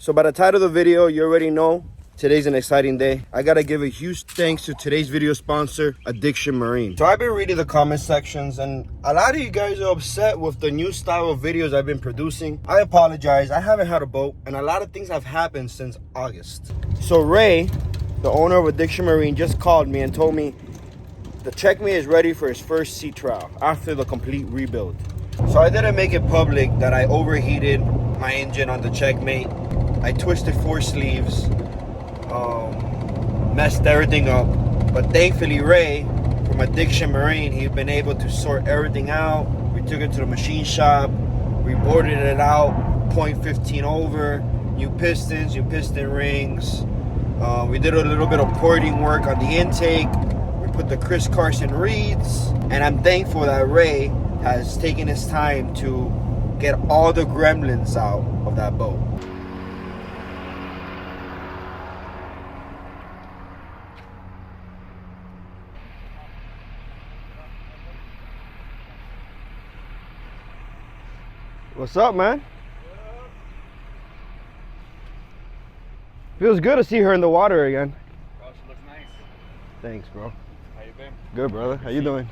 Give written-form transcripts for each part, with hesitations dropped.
So by the title of the video, you already know today's an exciting day. I gotta give a huge thanks to today's video sponsor, Addiction Marine. So I've been reading the comment sections and a lot of you guys are upset with the new style of videos I've been producing. I apologize, I haven't had a boat and a lot of things have happened since August. So Ray, the owner of Addiction Marine, just called me and told me the Checkmate is ready for his first sea trial after the complete rebuild. So I didn't make it public that I overheated my engine on the Checkmate. I twisted 4 sleeves, messed everything up. But thankfully Ray from Addiction Marine, he'd been able to sort everything out. We took it to the machine shop, we boarded it out, 0.15 over, new pistons, new piston rings. We did a little bit of porting work on the intake. We put the Chris Carson reeds. And I'm thankful that Ray has taken his time to get all the gremlins out of that boat. What's up, man? Feels good to see her in the water again. Bro, she looks nice. Thanks, bro. How you been? Good, brother. How you doing?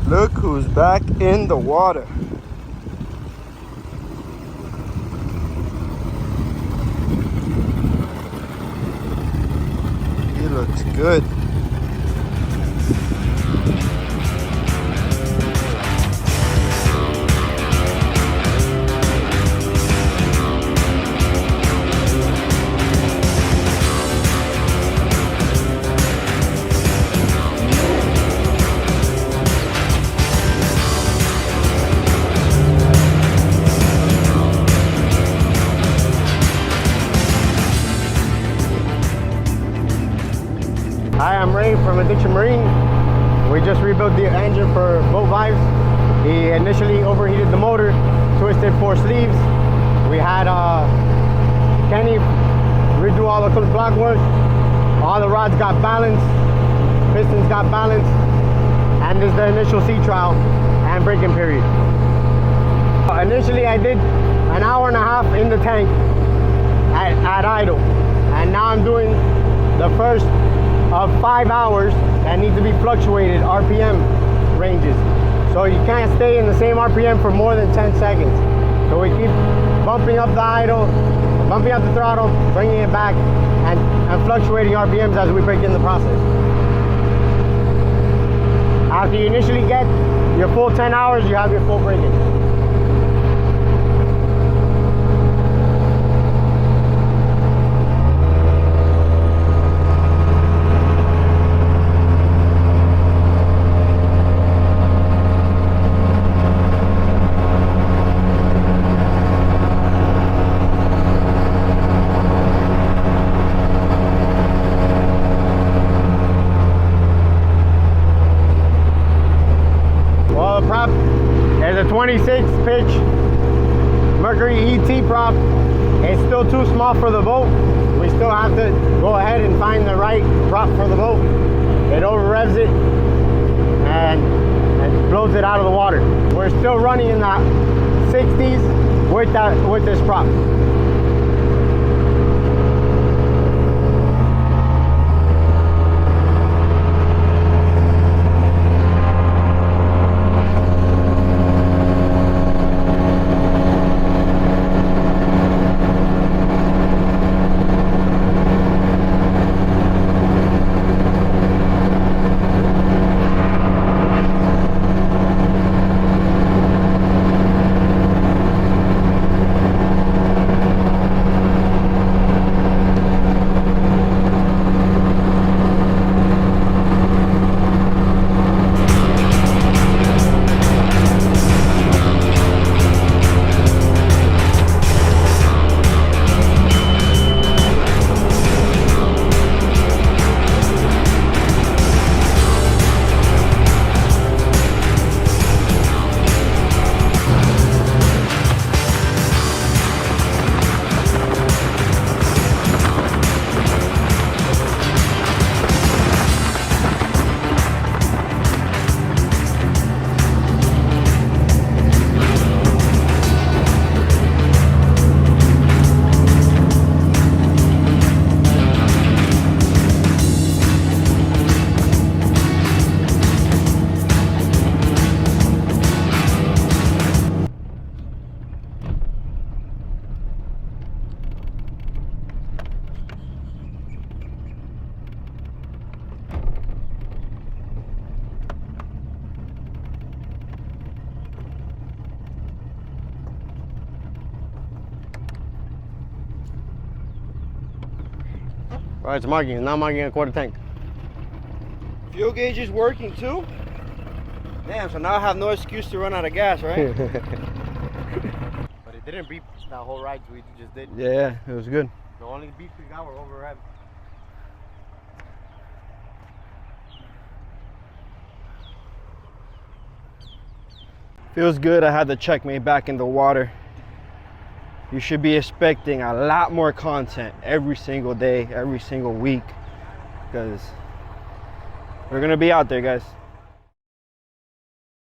Look who's back in the water. He looks good. Hi, I'm Ray from Addiction Marine. We just rebuilt the engine for Boat Vibes. He initially overheated the motor, twisted 4 sleeves. We had Kenny redo all the block work. All the rods got balanced, pistons got balanced, and this is the initial sea trial and braking period. Initially I did an hour and a half in the tank at idle, and now I'm doing the first of 5 hours that need to be fluctuated RPM ranges. So you can't stay in the same RPM for more than 10 seconds. So we keep bumping up the idle, bumping up the throttle, bringing it back, and fluctuating RPMs as we break in the process. After you initially get your full 10 hours, you have your full braking. There's a 26 pitch Mercury ET prop. It's still too small for the boat. We still have to go ahead and find the right prop for the boat. It over revs it and blows it out of the water. We're still running in the 60s with this prop. Right, it's marking. It's not marking a quarter tank. Fuel gauge is working too? Damn, so now I have no excuse to run out of gas, right? But it didn't beep that whole ride we just did. Yeah, it was good. The only beeps we got were overhead. Feels good. I had the checkmate back in the water. You should be expecting a lot more content every single day, every single week, because we're gonna be out there, guys.